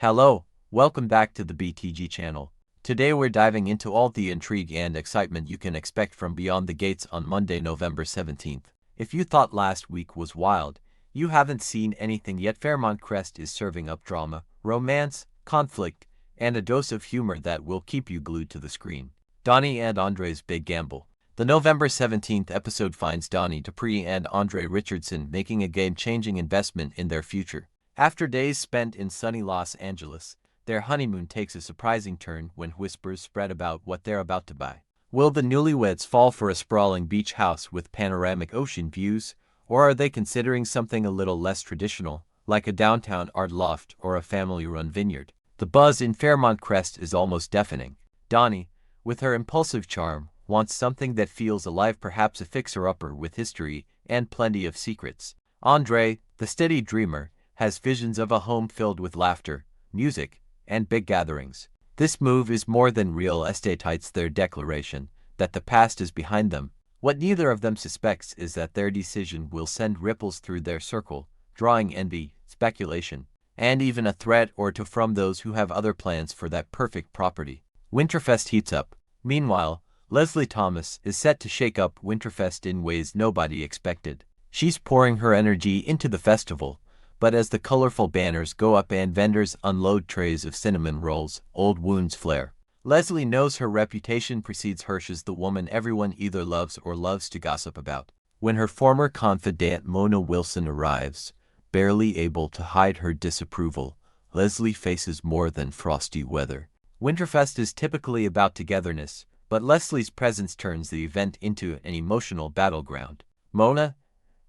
Hello, welcome back to the BTG channel. Today we're diving into all the intrigue and excitement you can expect from Beyond the Gates on Monday, November 17th. If you thought last week was wild, you haven't seen anything yet. Fairmont Crest is serving up drama, romance, conflict, and a dose of humor that will keep you glued to the screen. Donnie and Andre's Big Gamble. The November 17th episode finds Donnie Dupree and Andre Richardson making a game-changing investment in their future. After days spent in sunny Los Angeles, their honeymoon takes a surprising turn when whispers spread about what they're about to buy. Will the newlyweds fall for a sprawling beach house with panoramic ocean views, or are they considering something a little less traditional, like a downtown art loft or a family-run vineyard? The buzz in Fairmont Crest is almost deafening. Donnie, with her impulsive charm, wants something that feels alive, perhaps a fixer-upper with history and plenty of secrets. Andre, the steady dreamer, has visions of a home filled with laughter, music, and big gatherings. This move is more than real estate-ites their declaration that the past is behind them. What neither of them suspects is that their decision will send ripples through their circle, drawing envy, speculation, and even a threat or two from those who have other plans for that perfect property. Winterfest heats up. Meanwhile, Leslie Thomas is set to shake up Winterfest in ways nobody expected. She's pouring her energy into the festival, but as the colorful banners go up and vendors unload trays of cinnamon rolls, old wounds flare. Leslie knows her reputation precedes hers as the woman everyone either loves or loves to gossip about. When her former confidant Mona Wilson arrives, barely able to hide her disapproval, Leslie faces more than frosty weather. Winterfest is typically about togetherness, but Leslie's presence turns the event into an emotional battleground. Mona,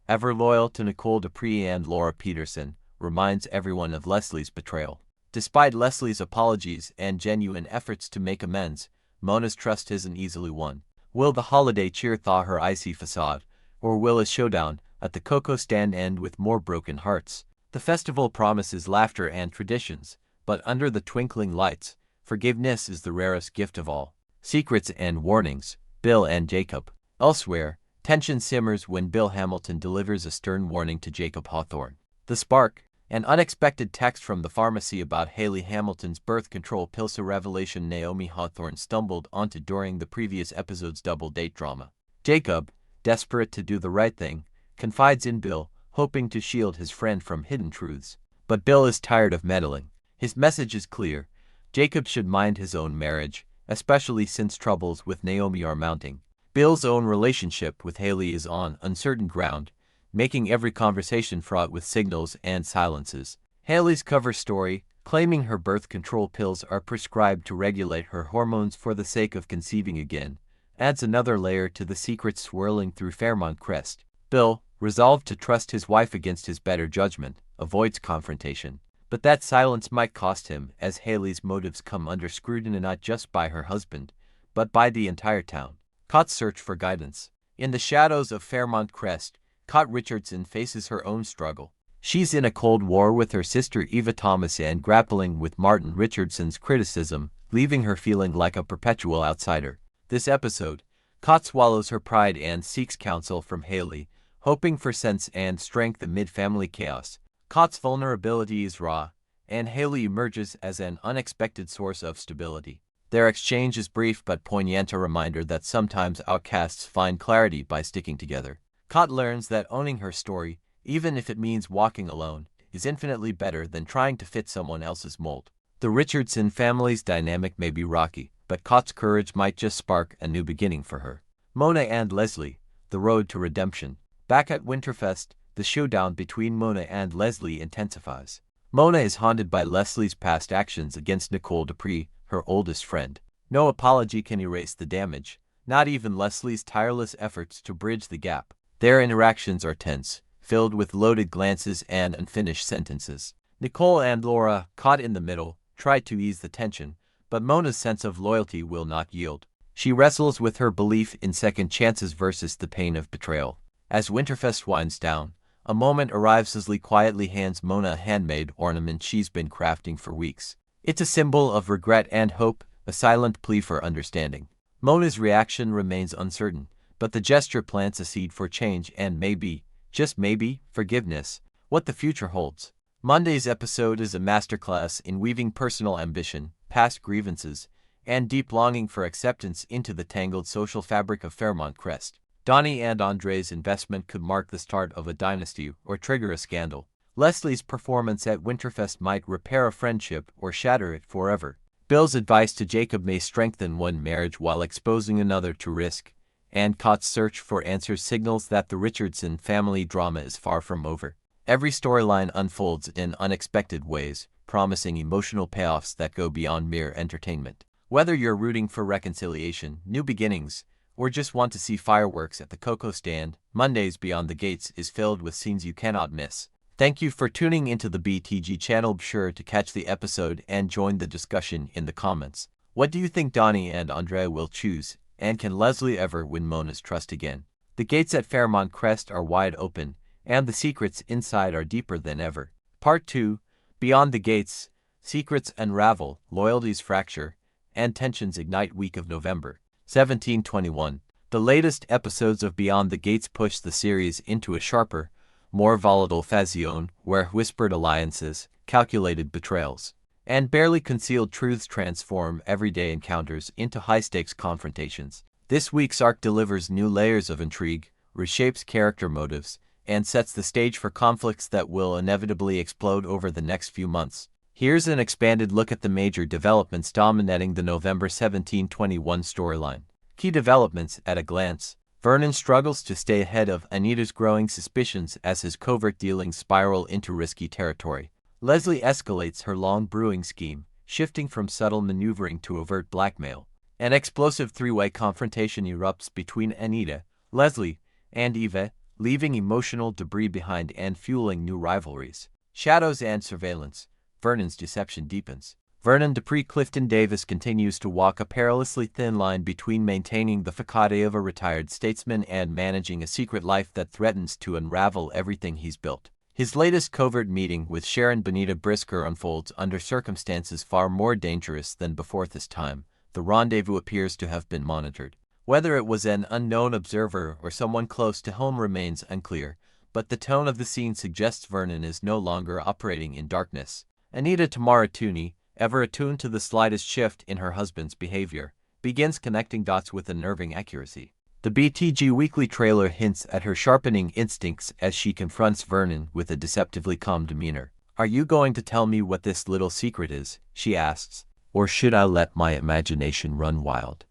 ever loyal to Nicole Dupree and Laura Peterson, reminds everyone of Leslie's betrayal. Despite Leslie's apologies and genuine efforts to make amends, Mona's trust isn't easily won. Will the holiday cheer thaw her icy facade, or will a showdown at the cocoa stand end with more broken hearts? The festival promises laughter and traditions, but under the twinkling lights, forgiveness is the rarest gift of all. Secrets and warnings, Bill and Jacob. Elsewhere, tension simmers when Bill Hamilton delivers a stern warning to Jacob Hawthorne. The spark, an unexpected text from the pharmacy about Haley Hamilton's birth control pills, a revelation Naomi Hawthorne stumbled onto during the previous episode's double-date drama. Jacob, desperate to do the right thing, confides in Bill, hoping to shield his friend from hidden truths. But Bill is tired of meddling. His message is clear. Jacob should mind his own marriage, especially since troubles with Naomi are mounting. Bill's own relationship with Haley is on uncertain ground, making every conversation fraught with signals and silences. Haley's cover story, claiming her birth control pills are prescribed to regulate her hormones for the sake of conceiving again, adds another layer to the secrets swirling through Fairmont Crest. Bill, resolved to trust his wife against his better judgment, avoids confrontation. But that silence might cost him, as Haley's motives come under scrutiny not just by her husband, but by the entire town. Cot's search for guidance. In the shadows of Fairmont Crest, Cot Richardson faces her own struggle. She's in a cold war with her sister Eva Thomas and grappling with Martin Richardson's criticism, leaving her feeling like a perpetual outsider. This episode, Cot swallows her pride and seeks counsel from Haley, hoping for sense and strength amid family chaos. Cot's vulnerability is raw, and Haley emerges as an unexpected source of stability. Their exchange is brief but poignant, a reminder that sometimes outcasts find clarity by sticking together. Cot learns that owning her story, even if it means walking alone, is infinitely better than trying to fit someone else's mold. The Richardson family's dynamic may be rocky, but Cot's courage might just spark a new beginning for her. Mona and Leslie, the road to redemption. Back at Winterfest, the showdown between Mona and Leslie intensifies. Mona is haunted by Leslie's past actions against Nicole Dupree, her oldest friend. No apology can erase the damage, not even Leslie's tireless efforts to bridge the gap. Their interactions are tense, filled with loaded glances and unfinished sentences. Nicole and Laura, caught in the middle, try to ease the tension, but Mona's sense of loyalty will not yield. She wrestles with her belief in second chances versus the pain of betrayal. As Winterfest winds down, a moment arrives as Lee quietly hands Mona a handmade ornament she's been crafting for weeks. It's a symbol of regret and hope, a silent plea for understanding. Mona's reaction remains uncertain, but the gesture plants a seed for change and maybe, just maybe, forgiveness. What the future holds. Monday's episode is a masterclass in weaving personal ambition, past grievances, and deep longing for acceptance into the tangled social fabric of Fairmont Crest. Donnie and Andre's investment could mark the start of a dynasty or trigger a scandal. Leslie's performance at Winterfest might repair a friendship or shatter it forever. Bill's advice to Jacob may strengthen one marriage while exposing another to risk. And Cott's search for answers signals that the Richardson family drama is far from over. Every storyline unfolds in unexpected ways, promising emotional payoffs that go beyond mere entertainment. Whether you're rooting for reconciliation, new beginnings, or just want to see fireworks at the Cocoa Stand, Monday's Beyond the Gates is filled with scenes you cannot miss. Thank you for tuning into the BTG channel. Be sure to catch the episode and join the discussion in the comments. What do you think Donnie and Andre will choose, and can Leslie ever win Mona's trust again? The gates at Fairmont Crest are wide open, and the secrets inside are deeper than ever. Part 2, Beyond the Gates, Secrets Unravel, Loyalties Fracture, and Tensions Ignite. Week of November 1721. The latest episodes of Beyond the Gates push the series into a sharper, more volatile phase zone where whispered alliances, calculated betrayals, and barely concealed truths transform everyday encounters into high-stakes confrontations. This week's arc delivers new layers of intrigue, reshapes character motives, and sets the stage for conflicts that will inevitably explode over the next few months. Here's an expanded look at the major developments dominating the November 1721 storyline. Key developments at a glance. Vernon struggles to stay ahead of Anita's growing suspicions as his covert dealings spiral into risky territory. Leslie escalates her long-brewing scheme, shifting from subtle maneuvering to overt blackmail. An explosive three-way confrontation erupts between Anita, Leslie, and Eva, leaving emotional debris behind and fueling new rivalries. Shadows and surveillance. Vernon's deception deepens. Vernon Dupree Clifton Davis continues to walk a perilously thin line between maintaining the facade of a retired statesman and managing a secret life that threatens to unravel everything he's built. His latest covert meeting with Sharon Benita Brisker unfolds under circumstances far more dangerous than before. This time, the rendezvous appears to have been monitored. Whether it was an unknown observer or someone close to home remains unclear, but the tone of the scene suggests Vernon is no longer operating in darkness. Anita Tamara Tooney, ever attuned to the slightest shift in her husband's behavior, begins connecting dots with unnerving accuracy. The BTG Weekly trailer hints at her sharpening instincts as she confronts Vernon with a deceptively calm demeanor. "Are you going to tell me what this little secret is?" she asks. "Or should I let my imagination run wild?"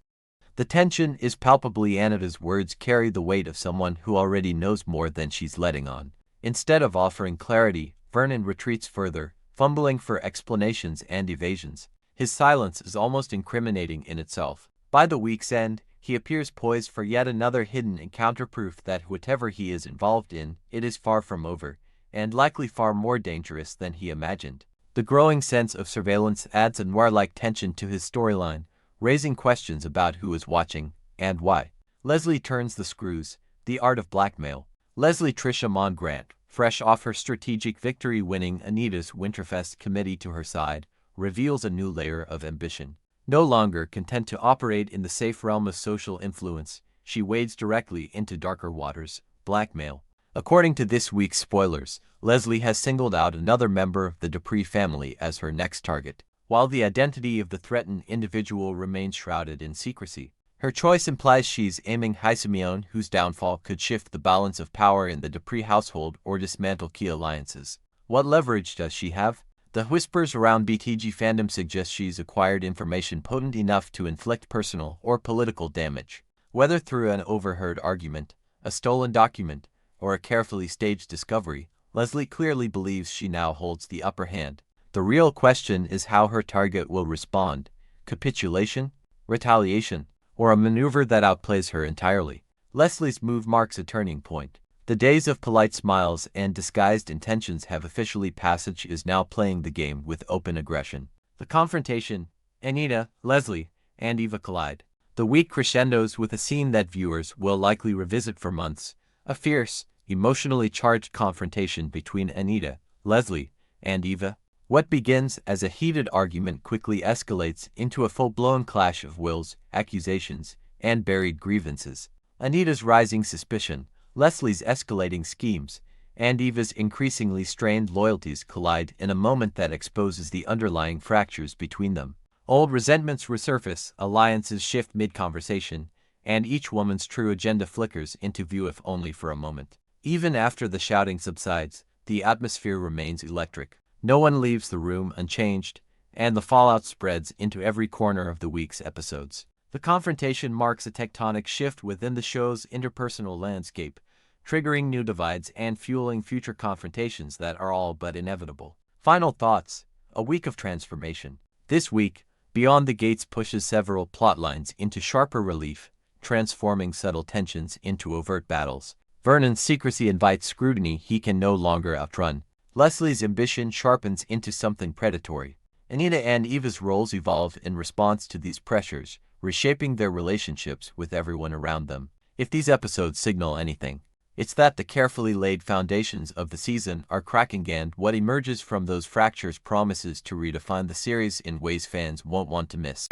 The tension is palpably. Anita's words carry the weight of someone who already knows more than she's letting on. Instead of offering clarity, Vernon retreats further, fumbling for explanations and evasions. His silence is almost incriminating in itself. By the week's end, he appears poised for yet another hidden encounter, proof that whatever he is involved in, it is far from over, and likely far more dangerous than he imagined. The growing sense of surveillance adds a noir-like tension to his storyline, raising questions about who is watching and why. Leslie turns the screws, the art of blackmail. Leslie Tricia Mon Grant, fresh off her strategic victory winning Anita's Winterfest committee to her side, reveals a new layer of ambition. No longer content to operate in the safe realm of social influence, she wades directly into darker waters, blackmail. According to this week's spoilers, Leslie has singled out another member of the Dupree family as her next target. While the identity of the threatened individual remains shrouded in secrecy, her choice implies she's aiming high. Simeon, whose downfall could shift the balance of power in the Dupree household or dismantle key alliances. What leverage does she have? The whispers around BTG fandom suggest she's acquired information potent enough to inflict personal or political damage. Whether through an overheard argument, a stolen document, or a carefully staged discovery, Leslie clearly believes she now holds the upper hand. The real question is how her target will respond: capitulation, retaliation, or a maneuver that outplays her entirely. Leslie's move marks a turning point. The days of polite smiles and disguised intentions have officially passed. She is now playing the game with open aggression. The confrontation, Anita, Leslie, and Eva collide. The week crescendos with a scene that viewers will likely revisit for months, a fierce, emotionally charged confrontation between Anita, Leslie, and Eva. What begins as a heated argument quickly escalates into a full-blown clash of wills, accusations, and buried grievances. Anita's rising suspicion, Leslie's escalating schemes, and Eva's increasingly strained loyalties collide in a moment that exposes the underlying fractures between them. Old resentments resurface, alliances shift mid-conversation, and each woman's true agenda flickers into view if only for a moment. Even after the shouting subsides, the atmosphere remains electric. No one leaves the room unchanged, and the fallout spreads into every corner of the week's episodes. The confrontation marks a tectonic shift within the show's interpersonal landscape, triggering new divides and fueling future confrontations that are all but inevitable. Final thoughts: a week of transformation. This week, Beyond the Gates pushes several plotlines into sharper relief, transforming subtle tensions into overt battles. Vernon's secrecy invites scrutiny he can no longer outrun. Leslie's ambition sharpens into something predatory. Anita and Eva's roles evolve in response to these pressures, reshaping their relationships with everyone around them. If these episodes signal anything, it's that the carefully laid foundations of the season are cracking, and what emerges from those fractures promises to redefine the series in ways fans won't want to miss.